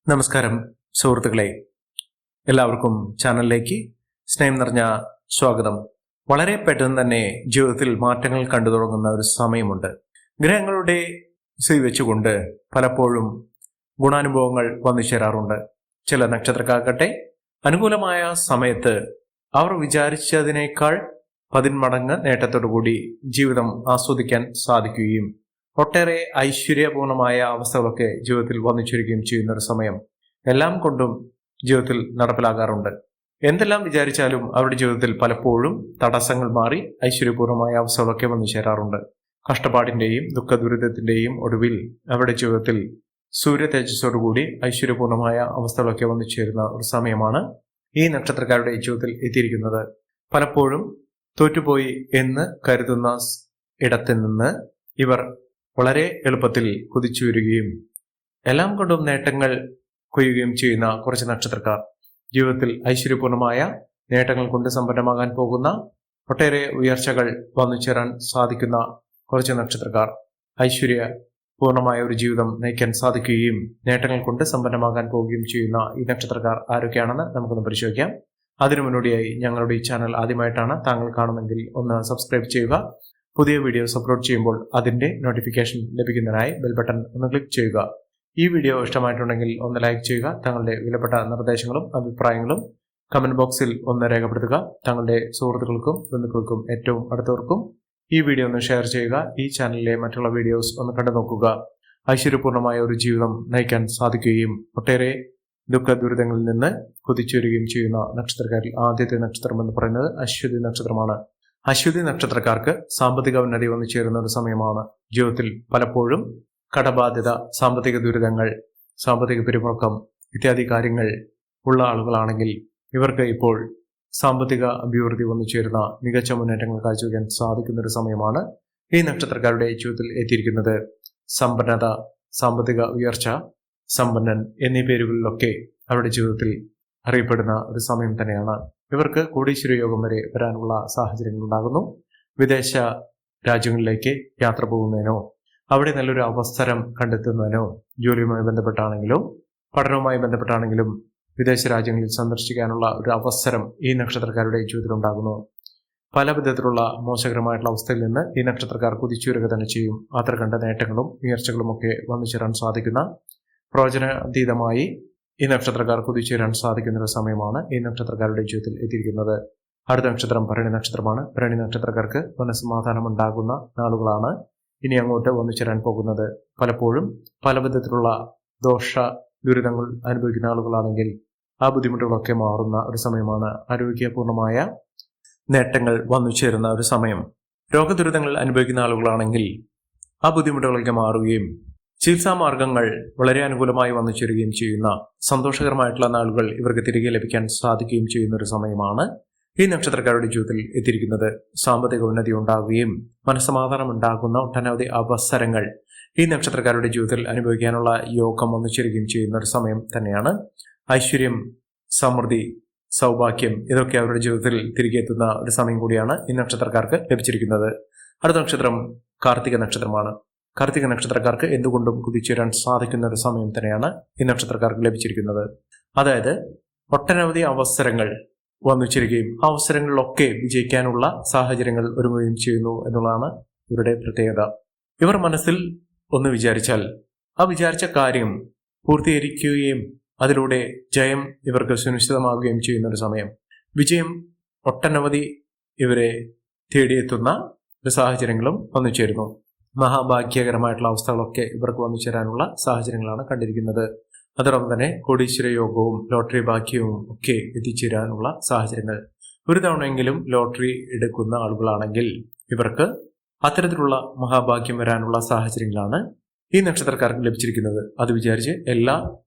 നമസ്കാരം സുഹൃത്തുക്കളെ, എല്ലാവർക്കും ചാനലിലേക്ക് സ്നേഹം നിറഞ്ഞ സ്വാഗതം. വളരെ പെട്ടെന്ന് തന്നെ ജീവിതത്തിൽ മാറ്റങ്ങൾ കണ്ടു തുടങ്ങുന്ന ഒരു സമയമുണ്ട്. ഗ്രഹങ്ങളുടെ സ്ഥിതി വെച്ചുകൊണ്ട് പലപ്പോഴും ഗുണാനുഭവങ്ങൾ വന്നു ചേരാറുണ്ട്. ചില നക്ഷത്രക്കാർക്കട്ടെ അനുകൂലമായ സമയത്ത് അവർ വിചാരിച്ചതിനേക്കാൾ 10 മടങ്ങ് നേട്ടത്തോടുകൂടി ജീവിതം ആസ്വദിക്കാൻ സാധിക്കുകയും ഒട്ടേറെ ഐശ്വര്യപൂർണമായ അവസ്ഥകളൊക്കെ ജീവിതത്തിൽ വന്നു ചേരുകയും ചെയ്യുന്ന ഒരു സമയം എല്ലാം കൊണ്ടും ജീവിതത്തിൽ നടപ്പിലാകാറുണ്ട്. എന്തെല്ലാം വിചാരിച്ചാലും അവരുടെ ജീവിതത്തിൽ പലപ്പോഴും തടസ്സങ്ങൾ മാറി ഐശ്വര്യപൂർണമായ അവസ്ഥകളൊക്കെ വന്നു ചേരാറുണ്ട്. കഷ്ടപ്പാടിന്റെയും ദുഃഖദുരിതത്തിന്റെയും ഒടുവിൽ അവരുടെ ജീവിതത്തിൽ സൂര്യ തേജസ്സോടുകൂടി ഐശ്വര്യപൂർണമായ അവസ്ഥകളൊക്കെ വന്നു ചേരുന്ന ഒരു സമയമാണ് ഈ നക്ഷത്രക്കാരുടെ ജീവിതത്തിൽ എത്തിയിരിക്കുന്നത്. പലപ്പോഴും തോറ്റുപോയി എന്ന് കരുതുന്ന ഇടത്തിൽ നിന്ന് ഇവർ വളരെ എളുപ്പത്തിൽ കുതിച്ചുയരുകയും എല്ലാം കൊണ്ടും നേട്ടങ്ങൾ കൊയ്യുകയും ചെയ്യുന്ന കുറച്ച് നക്ഷത്രക്കാർ, ജീവിതത്തിൽ ഐശ്വര്യപൂർണമായ നേട്ടങ്ങൾ കൊണ്ട് സമ്പന്നമാകാൻ പോകുന്ന ഒട്ടേറെ ഉയർച്ചകൾ വന്നു ചേരാൻ സാധിക്കുന്ന കുറച്ച് നക്ഷത്രക്കാർ, ഐശ്വര്യപൂർണമായ ഒരു ജീവിതം നയിക്കാൻ സാധിക്കുകയും നേട്ടങ്ങൾ കൊണ്ട് സമ്പന്നമാകാൻ പോവുകയും ചെയ്യുന്ന ഈ നക്ഷത്രക്കാർ ആരൊക്കെയാണെന്ന് നമുക്കൊന്ന് പരിശോധിക്കാം. അതിനു മുന്നോടിയായി ഞങ്ങളുടെ ഈ ചാനൽ ആദ്യമായിട്ടാണ് താങ്കൾ കാണുന്നെങ്കിൽ ഒന്ന് സബ്സ്ക്രൈബ് ചെയ്യുക. പുതിയ വീഡിയോസ് അപ്ലോഡ് ചെയ്യുമ്പോൾ അതിന്റെ നോട്ടിഫിക്കേഷൻ ലഭിക്കുന്നതിനായി ബെൽ ബട്ടൺ ഒന്ന് ക്ലിക്ക് ചെയ്യുക. ഈ വീഡിയോ ഇഷ്ടമായിട്ടുണ്ടെങ്കിൽ ഒന്ന് ലൈക്ക് ചെയ്യുക. തങ്ങളുടെ വിലപ്പെട്ട നിർദ്ദേശങ്ങളും അഭിപ്രായങ്ങളും കമന്റ് ബോക്സിൽ ഒന്ന് രേഖപ്പെടുത്തുക. തങ്ങളുടെ സുഹൃത്തുക്കൾക്കും ബന്ധുക്കൾക്കും ഏറ്റവും അടുത്തവർക്കും ഈ വീഡിയോ ഒന്ന് ഷെയർ ചെയ്യുക. ഈ ചാനലിലെ മറ്റുള്ള വീഡിയോസ് ഒന്ന് കണ്ടു നോക്കുക. ഐശ്വര്യപൂർണമായ ഒരു ജീവിതം നയിക്കാൻ സാധിക്കുകയും ഒട്ടേറെ ദുഃഖ ദുരിതങ്ങളിൽ നിന്ന് കുതിച്ചുവരികയും ചെയ്യുന്ന നക്ഷത്രക്കാരിൽ ആദ്യത്തെ നക്ഷത്രം എന്ന് പറയുന്നത് അശ്വതി നക്ഷത്രമാണ്. അശ്വതി നക്ഷത്രക്കാർക്ക് സാമ്പത്തിക ഉന്നതി വന്നു ചേരുന്ന ഒരു സമയമാണ്. ജീവിതത്തിൽ പലപ്പോഴും കടബാധ്യത, സാമ്പത്തിക ദുരിതങ്ങൾ, സാമ്പത്തിക പിരിമുറുക്കം ഇത്യാദി കാര്യങ്ങൾ ഉള്ള ആളുകളാണെങ്കിൽ ഇവർക്ക് ഇപ്പോൾ സാമ്പത്തിക അഭിവൃദ്ധി വന്നു ചേരുന്ന മികച്ച മുന്നേറ്റങ്ങൾ കാഴ്ചവെക്കാൻ സാധിക്കുന്ന ഒരു സമയമാണ് ഈ നക്ഷത്രക്കാരുടെ ജീവിതത്തിൽ എത്തിയിരിക്കുന്നത്. സമ്പന്നത, സാമ്പത്തിക ഉയർച്ച, സമ്പന്നൻ എന്നീ പേരുകളിലൊക്കെ അവരുടെ ജീവിതത്തിൽ അറിയപ്പെടുന്ന ഒരു സമയം തന്നെയാണ്. ഇവർക്ക് കോടീശ്വര യോഗം വരെ വരാനുള്ള സാഹചര്യങ്ങൾ ഉണ്ടാകുന്നു. വിദേശ രാജ്യങ്ങളിലേക്ക് യാത്ര പോകുന്നതിനോ അവിടെ നല്ലൊരു അവസരം കണ്ടെത്തുന്നതിനോ, ജോലിയുമായി ബന്ധപ്പെട്ടാണെങ്കിലും പഠനവുമായി ബന്ധപ്പെട്ടാണെങ്കിലും വിദേശ രാജ്യങ്ങളിൽ സന്ദർശിക്കാനുള്ള ഒരു അവസരം ഈ നക്ഷത്രക്കാരുടെ ജീവിതത്തിൽ ഉണ്ടാകുന്നു. പല വിധത്തിലുള്ള മോശകരമായിട്ടുള്ള അവസ്ഥയിൽ നിന്ന് ഈ നക്ഷത്രക്കാർ കുതിച്ചുയരുക തന്നെ ചെയ്യും. അത്ര കണ്ട നേട്ടങ്ങളും ഉയർച്ചകളും ഒക്കെ വന്നു ചേരാൻ സാധിക്കുന്ന, പ്രവചനാതീതമായി ഈ നക്ഷത്രക്കാർ കുതിച്ചുയരാൻ സാധിക്കുന്ന ഒരു സമയമാണ് ഈ നക്ഷത്രക്കാരുടെ ജീവിതത്തിൽ എത്തിയിരിക്കുന്നത്. അടുത്ത നക്ഷത്രം ഭരണി നക്ഷത്രമാണ്. ഭരണി നക്ഷത്രക്കാർക്ക് മനസ്സമാധാനം ഉണ്ടാകുന്ന നാളുകളാണ് ഇനി അങ്ങോട്ട് വന്നു ചേരാൻ പോകുന്നത്. പലപ്പോഴും പല വിധത്തിലുള്ള ദോഷ ദുരിതങ്ങൾ അനുഭവിക്കുന്ന ആളുകളാണെങ്കിൽ ആ ബുദ്ധിമുട്ടുകളൊക്കെ മാറുന്ന ഒരു സമയമാണ്. ആരോഗ്യപൂർണമായ നേട്ടങ്ങൾ വന്നു ചേരുന്ന ഒരു സമയം. രോഗദുരിതങ്ങൾ അനുഭവിക്കുന്ന ആളുകളാണെങ്കിൽ ആ ബുദ്ധിമുട്ടുകളൊക്കെ മാറുകയും ചികിത്സാ മാർഗങ്ങൾ വളരെ അനുകൂലമായി വന്നു ചേരുകയും ചെയ്യുന്ന സന്തോഷകരമായിട്ടുള്ള നാളുകൾ ഇവർക്ക് തിരികെ ലഭിക്കാൻ സാധിക്കുകയും ചെയ്യുന്ന ഒരു സമയമാണ് ഈ നക്ഷത്രക്കാരുടെ ജീവിതത്തിൽ എത്തിയിരിക്കുന്നത്. സാമ്പത്തിക ഉന്നതി ഉണ്ടാകുകയും മനസ്സമാധാനം ഉണ്ടാകുന്ന ഒട്ടനവധി അവസരങ്ങൾ ഈ നക്ഷത്രക്കാരുടെ ജീവിതത്തിൽ അനുഭവിക്കാനുള്ള യോഗം വന്നു ചേരുകയും ചെയ്യുന്ന ഒരു സമയം തന്നെയാണ്. ഐശ്വര്യം, സമൃദ്ധി, സൗഭാഗ്യം ഇതൊക്കെ അവരുടെ ജീവിതത്തിൽ തിരികെ എത്തുന്ന ഒരു സമയം കൂടിയാണ് ഈ നക്ഷത്രക്കാർക്ക് ലഭിച്ചിരിക്കുന്നത്. അടുത്ത നക്ഷത്രം കാർത്തിക നക്ഷത്രമാണ്. കാർത്തിക നക്ഷത്രക്കാർക്ക് എന്തുകൊണ്ടും കുതിച്ചുവരാൻ സാധിക്കുന്ന ഒരു സമയം തന്നെയാണ് ഈ നക്ഷത്രക്കാർക്ക് ലഭിച്ചിരിക്കുന്നത്. അതായത് ഒട്ടനവധി അവസരങ്ങൾ വന്നു ചേരുകയും അവസരങ്ങളിലൊക്കെ വിജയിക്കാനുള്ള സാഹചര്യങ്ങൾ ഒരുങ്ങുകയും ചെയ്യുന്നു എന്നുള്ളതാണ് ഇവരുടെ പ്രത്യേകത. ഇവർ മനസ്സിൽ ഒന്ന് വിചാരിച്ചാൽ ആ വിചാരിച്ച കാര്യം പൂർത്തീകരിക്കുകയും അതിലൂടെ ജയം ഇവർക്ക് സുനിശ്ചിതമാവുകയും ചെയ്യുന്ന ഒരു സമയം. വിജയം ഒട്ടനവധി ഇവരെ തേടിയെത്തുന്ന ഒരു സാഹചര്യങ്ങളും വന്നു ചേരുന്നു. മഹാഭാഗ്യകരമായിട്ടുള്ള അവസ്ഥകളൊക്കെ ഇവർക്ക് വന്നു ചേരാനുള്ള സാഹചര്യങ്ങളാണ് കണ്ടിരിക്കുന്നത്. അതോടൊപ്പം തന്നെ കോടീശ്വര യോഗവും ലോട്ടറി ഭാഗ്യവും ഒക്കെ എത്തിച്ചേരാനുള്ള സാഹചര്യങ്ങൾ. ഒരു തവണയെങ്കിലും ലോട്ടറി എടുക്കുന്ന ആളുകളാണെങ്കിൽ ഇവർക്ക് അത്തരത്തിലുള്ള മഹാഭാഗ്യം വരാനുള്ള സാഹചര്യങ്ങളാണ് ഈ നക്ഷത്രക്കാർക്ക് ലഭിച്ചിരിക്കുന്നത്. അത് വിചാരിച്ച് എല്ലാ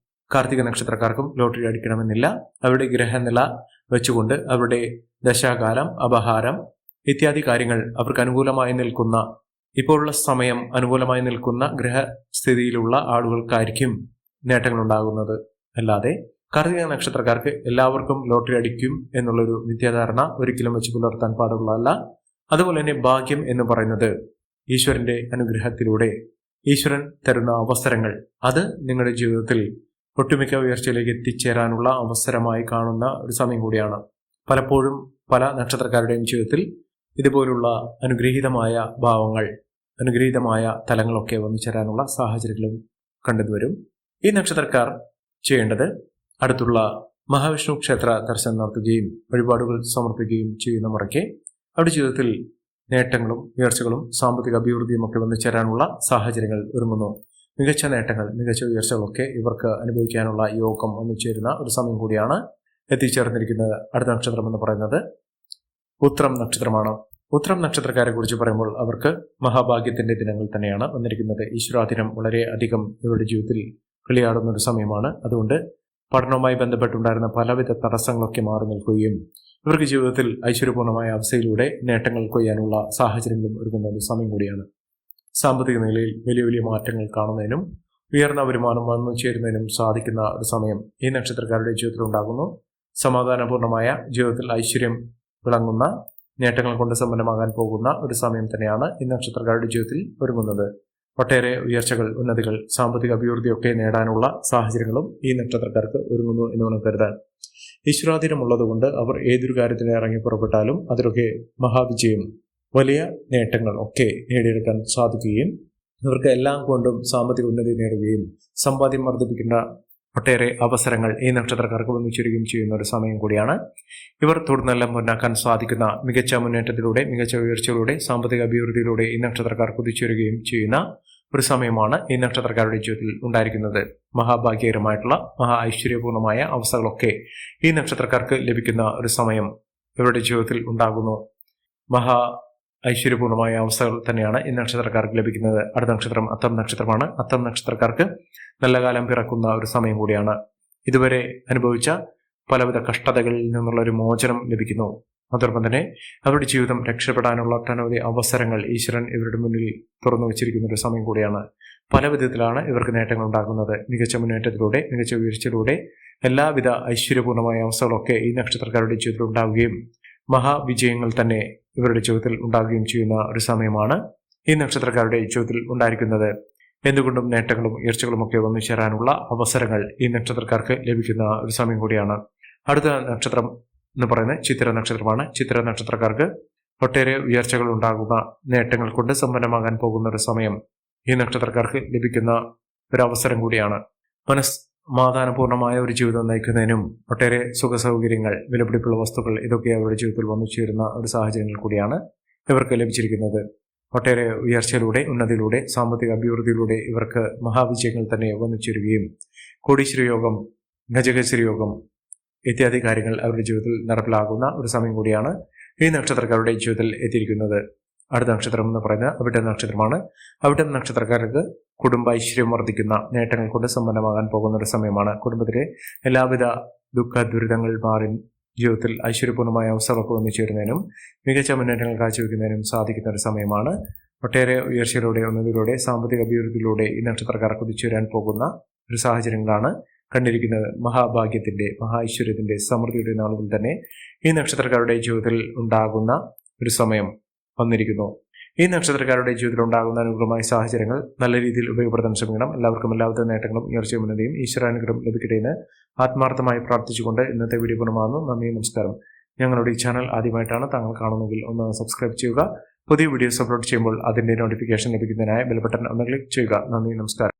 കാർത്തിക നക്ഷത്രക്കാർക്കും ലോട്ടറി അടിക്കണമെന്നില്ല. അവരുടെ ഗ്രഹനില വെച്ചുകൊണ്ട് അവരുടെ ദശാകാലം, അപഹാരം ഇത്യാദി കാര്യങ്ങൾ അവർക്ക് അനുകൂലമായി നിൽക്കുന്ന, ഇപ്പോഴുള്ള സമയം അനുകൂലമായി നിൽക്കുന്ന ഗ്രഹസ്ഥിതിയിലുള്ള ആളുകൾക്കായിരിക്കും നേട്ടങ്ങൾ ഉണ്ടാകുന്നത്. അല്ലാതെ കാർത്തിക നക്ഷത്രക്കാർക്ക് എല്ലാവർക്കും ലോട്ടറി അടിക്കും എന്നുള്ളൊരു മിഥ്യാധാരണ ഒരിക്കലും വെച്ച് പുലർത്താൻ പാടുള്ളതല്ല. അതുപോലെ തന്നെ ഭാഗ്യം എന്ന് പറയുന്നത് ഈശ്വരന്റെ അനുഗ്രഹത്തിലൂടെ ഈശ്വരൻ തരുന്ന അവസരങ്ങൾ, അത് നിങ്ങളുടെ ജീവിതത്തിൽ ഒട്ടുമിക്ക ഉയർച്ചയിലേക്ക് എത്തിച്ചേരാനുള്ള അവസരമായി കാണുന്ന ഒരു സമയം കൂടിയാണ്. പലപ്പോഴും പല നക്ഷത്രക്കാരുടെയും ജീവിതത്തിൽ ഇതുപോലുള്ള അനുഗ്രഹീതമായ ഭാവങ്ങൾ, അനുഗ്രഹീതമായ തലങ്ങളൊക്കെ വന്നു ചേരാനുള്ള സാഹചര്യങ്ങളും കണ്ടുവരും. ഈ നക്ഷത്രക്കാർ ചെയ്യേണ്ടത് അടുത്തുള്ള മഹാവിഷ്ണു ക്ഷേത്ര ദർശനം നടത്തുകയും വഴിപാടുകൾ സമർപ്പിക്കുകയും ചെയ്യുന്ന മുറയ്ക്ക് അവരുടെ ജീവിതത്തിൽ നേട്ടങ്ങളും ഉയർച്ചകളും സാമ്പത്തിക അഭിവൃദ്ധിയും ഒക്കെ വന്നു ചേരാനുള്ള സാഹചര്യങ്ങൾ ഒരുങ്ങുന്നു. മികച്ച നേട്ടങ്ങൾ, മികച്ച ഉയർച്ചകളൊക്കെ ഇവർക്ക് അനുഭവിക്കാനുള്ള യോഗം വന്നു ചേരുന്ന ഒരു സമയം കൂടിയാണ് എത്തിച്ചേർന്നിരിക്കുന്നത്. അടുത്ത നക്ഷത്രം എന്ന് പറയുന്നത് ഉത്രം നക്ഷത്രമാണ്. ഉത്രം നക്ഷത്രക്കാരെ കുറിച്ച് പറയുമ്പോൾ അവർക്ക് മഹാഭാഗ്യത്തിന്റെ ദിനങ്ങൾ തന്നെയാണ് വന്നിരിക്കുന്നത്. ഈശ്വരാധീനം വളരെ അധികം ഇവരുടെ ജീവിതത്തിൽ കളിയാടുന്ന ഒരു സമയമാണ്. അതുകൊണ്ട് പഠനവുമായി ബന്ധപ്പെട്ടുണ്ടായിരുന്ന പലവിധ തടസ്സങ്ങളൊക്കെ മാറി നിൽക്കുകയും ഇവർക്ക് ജീവിതത്തിൽ ഐശ്വര്യപൂർണമായ അവസ്ഥയിലൂടെ നേട്ടങ്ങൾ കൊയ്യാനുള്ള സാഹചര്യങ്ങളും ഒരുങ്ങുന്ന ഒരു സമയം കൂടിയാണ്. സാമ്പത്തിക നിലയിൽ വലിയ വലിയ മാറ്റങ്ങൾ കാണുന്നതിനും ഉയർന്ന വരുമാനം വന്നു ചേരുന്നതിനും സാധിക്കുന്ന ഒരു സമയം ഈ നക്ഷത്രക്കാരുടെ ജീവിതത്തിൽ ഉണ്ടാകുന്നു. സമാധാനപൂർണമായ ജീവിതത്തിൽ ഐശ്വര്യം വിളങ്ങുന്ന നേട്ടങ്ങൾ കൊണ്ട് സമ്പന്നമാകാൻ പോകുന്ന ഒരു സമയം തന്നെയാണ് ഈ നക്ഷത്രക്കാരുടെ ജീവിതത്തിൽ ഒരുങ്ങുന്നത്. ഒട്ടേറെ ഉയർച്ചകൾ, ഉന്നതികൾ, സാമ്പത്തിക അഭിവൃദ്ധിയൊക്കെ നേടാനുള്ള സാഹചര്യങ്ങളും ഈ നക്ഷത്രക്കാർക്ക് ഒരുങ്ങുന്നു എന്ന് വേണം കരുതാൻ. ഈശ്വരാധീനമുള്ളതുകൊണ്ട് അവർ ഏതൊരു കാര്യത്തിന് ഇറങ്ങി പുറപ്പെട്ടാലും അതിലൊക്കെ മഹാവിജയം, വലിയ നേട്ടങ്ങൾ ഒക്കെ നേടിയെടുക്കാൻ സാധിക്കുകയും ഇവർക്ക് എല്ലാം കൊണ്ടും സാമ്പത്തിക ഉന്നതി നേടുകയും സമ്പാദ്യം വർദ്ധിപ്പിക്കുന്ന ഒട്ടേറെ അവസരങ്ങൾ ഈ നക്ഷത്രക്കാർക്ക് വന്നിച്ചേരുകയും ചെയ്യുന്ന ഒരു സമയം കൂടിയാണ്. ഇവർ തുടർന്നെല്ലാം മുന്നാക്കാൻ സാധിക്കുന്ന മികച്ച മുന്നേറ്റത്തിലൂടെ, മികച്ച ഉയർച്ചയിലൂടെ, സാമ്പത്തിക അഭിവൃദ്ധിയിലൂടെ ഈ നക്ഷത്രക്കാർ കുതിച്ചേരുകയും ചെയ്യുന്ന ഒരു സമയമാണ് ഈ നക്ഷത്രക്കാരുടെ ജീവിതത്തിൽ ഉണ്ടായിരിക്കുന്നത്. മഹാഭാഗ്യകരമായിട്ടുള്ള മഹാ ഐശ്വര്യപൂർണമായ അവസ്ഥകളൊക്കെ ഈ നക്ഷത്രക്കാർക്ക് ലഭിക്കുന്ന ഒരു സമയം ഇവരുടെ ജീവിതത്തിൽ ഉണ്ടാകുന്നു. മഹാ ഐശ്വര്യപൂർണമായ അവസ്ഥകൾ തന്നെയാണ് ഈ നക്ഷത്രക്കാർക്ക് ലഭിക്കുന്നത്. അടുത്ത നക്ഷത്രം അത്തം നക്ഷത്രമാണ്. അത്തം നക്ഷത്രക്കാർക്ക് നല്ല കാലം പിറക്കുന്ന ഒരു സമയം കൂടിയാണ്. ഇതുവരെ അനുഭവിച്ച പലവിധ കഷ്ടതകളിൽ നിന്നുള്ള ഒരു മോചനം ലഭിക്കുന്നു. അതോടൊപ്പം തന്നെ അവരുടെ ജീവിതം രക്ഷപ്പെടാനുള്ള ഒട്ടനവധി അവസരങ്ങൾ ഈശ്വരൻ ഇവരുടെ മുന്നിൽ തുറന്നു വച്ചിരിക്കുന്ന ഒരു സമയം കൂടിയാണ്. പല വിധത്തിലാണ് ഇവർക്ക് നേട്ടങ്ങൾ ഉണ്ടാകുന്നത്. മികച്ച മുന്നേറ്റത്തിലൂടെ, മികച്ച ഉയർച്ചയിലൂടെ എല്ലാവിധ ഐശ്വര്യപൂർണമായ അവസ്ഥകളൊക്കെ ഈ നക്ഷത്രക്കാരുടെ ജീവിതത്തിൽ ഉണ്ടാവുകയും മഹാവിജയങ്ങൾ തന്നെ ഇവരുടെ ജീവിതത്തിൽ ഉണ്ടാകുകയും ചെയ്യുന്ന ഒരു സമയമാണ് ഈ നക്ഷത്രക്കാരുടെ ജീവിതത്തിൽ ഉണ്ടായിരിക്കുന്നത്. എന്തുകൊണ്ടും നേട്ടങ്ങളും ഉയർച്ചകളും ഒക്കെ വന്നു ചേരാനുള്ള അവസരങ്ങൾ ഈ നക്ഷത്രക്കാർക്ക് ലഭിക്കുന്ന ഒരു സമയം കൂടിയാണ്. അടുത്ത നക്ഷത്രം എന്ന് പറയുന്നത് ചിത്തിര നക്ഷത്രമാണ്. ചിത്തിര നക്ഷത്രക്കാർക്ക് ഒട്ടേറെ ഉയർച്ചകൾ ഉണ്ടാകുന്ന, നേട്ടങ്ങൾ കൊണ്ട് സമ്പന്നമാകാൻ പോകുന്ന ഒരു സമയം ഈ നക്ഷത്രക്കാർക്ക് ലഭിക്കുന്ന ഒരു അവസരം കൂടിയാണ്. സമാധാനപൂർണമായ ഒരു ജീവിതം നയിക്കുന്നതിനും ഒട്ടേറെ സുഖ സൗകര്യങ്ങൾ, വിലപിടിപ്പുള്ള വസ്തുക്കൾ ഇതൊക്കെ അവരുടെ ജീവിതത്തിൽ വന്നു ചേരുന്ന ഒരു സാഹചര്യങ്ങൾ കൂടിയാണ് ഇവർക്ക് ലഭിച്ചിരിക്കുന്നത്. ഒട്ടേറെ ഉയർച്ചയിലൂടെ, ഉന്നതിയിലൂടെ, സാമ്പത്തിക അഭിവൃദ്ധിയിലൂടെ ഇവർക്ക് മഹാവിജയങ്ങൾ തന്നെ വന്നു ചേരുകയും കോടീശ്വര യോഗം, ഗജകേശ്വരി യോഗം ഇത്യാദി കാര്യങ്ങൾ അവരുടെ ജീവിതത്തിൽ നടപ്പിലാകുന്ന ഒരു സമയം കൂടിയാണ് ഈ നക്ഷത്രക്കാരുടെ ജീവിതത്തിൽ എത്തിയിരിക്കുന്നത്. അടുത്ത നക്ഷത്രം എന്ന് പറയുന്നത് അവിട്ടം നക്ഷത്രമാണ്. അവിട്ടം നക്ഷത്രക്കാർക്ക് കുടുംബ ഐശ്വര്യം വർദ്ധിക്കുന്ന, നേട്ടങ്ങൾ കൊണ്ട് സമ്പന്നമാകാൻ പോകുന്ന ഒരു സമയമാണ്. കുടുംബത്തിലെ എല്ലാവിധ ദുഃഖ ദുരിതങ്ങൾ മാറി ജീവിതത്തിൽ ഐശ്വര്യപൂർണമായ അവസരമൊക്കെ വന്നു ചേരുന്നതിനും മികച്ച മുന്നേറ്റങ്ങൾ കാഴ്ചവെക്കുന്നതിനും സാധിക്കുന്ന ഒരു സമയമാണ്. ഒട്ടേറെ ഉയർച്ചയിലൂടെ, ഉന്നതിയിലൂടെ, സാമ്പത്തിക അഭിവൃദ്ധിയിലൂടെ ഈ നക്ഷത്രക്കാർ കുതിച്ചുവരാൻ പോകുന്ന ഒരു സാഹചര്യങ്ങളാണ് കണ്ടിരിക്കുന്നത്. മഹാഭാഗ്യത്തിന്റെ, മഹാ ഐശ്വര്യത്തിന്റെ, സമൃദ്ധിയുടെ നാളുകൾ തന്നെ ഈ നക്ഷത്രക്കാരുടെ ജീവിതത്തിൽ ഉണ്ടാകുന്ന ഒരു സമയം വന്നിരിക്കുന്നു. ഈ നക്ഷത്രക്കാരുടെ ജീവിതത്തിൽ ഉണ്ടാകുന്ന അനുകൂലമായ സാഹചര്യങ്ങൾ നല്ല രീതിയിൽ ഉപയോഗപ്പെടുത്താൻ ശ്രമിക്കണം. എല്ലാവർക്കും എല്ലാവിധ നേട്ടങ്ങളും ഉയർച്ചയും ഉന്നതിയും ഈശ്വരാനുഗ്രഹം ലഭിക്കട്ടെ എന്ന് ആത്മാർത്ഥമായി പ്രാർത്ഥിച്ചുകൊണ്ട് ഇന്നത്തെ വീഡിയോ പൂർണ്ണമാകുന്നു. നന്ദി, നമസ്കാരം. ഞങ്ങളുടെ ഈ ചാനൽ ആദ്യമായിട്ടാണ് താങ്കൾ കാണുന്നതെങ്കിൽ ഒന്ന് സബ്സ്ക്രൈബ് ചെയ്യുക. പുതിയ വീഡിയോസ് അപ്ലോഡ് ചെയ്യുമ്പോൾ അതിന്റെ നോട്ടിഫിക്കേഷൻ ലഭിക്കുന്നതിനായി ബെൽ ബട്ടൺ ഒന്ന് ക്ലിക്ക് ചെയ്യുക. നന്ദി, നമസ്കാരം.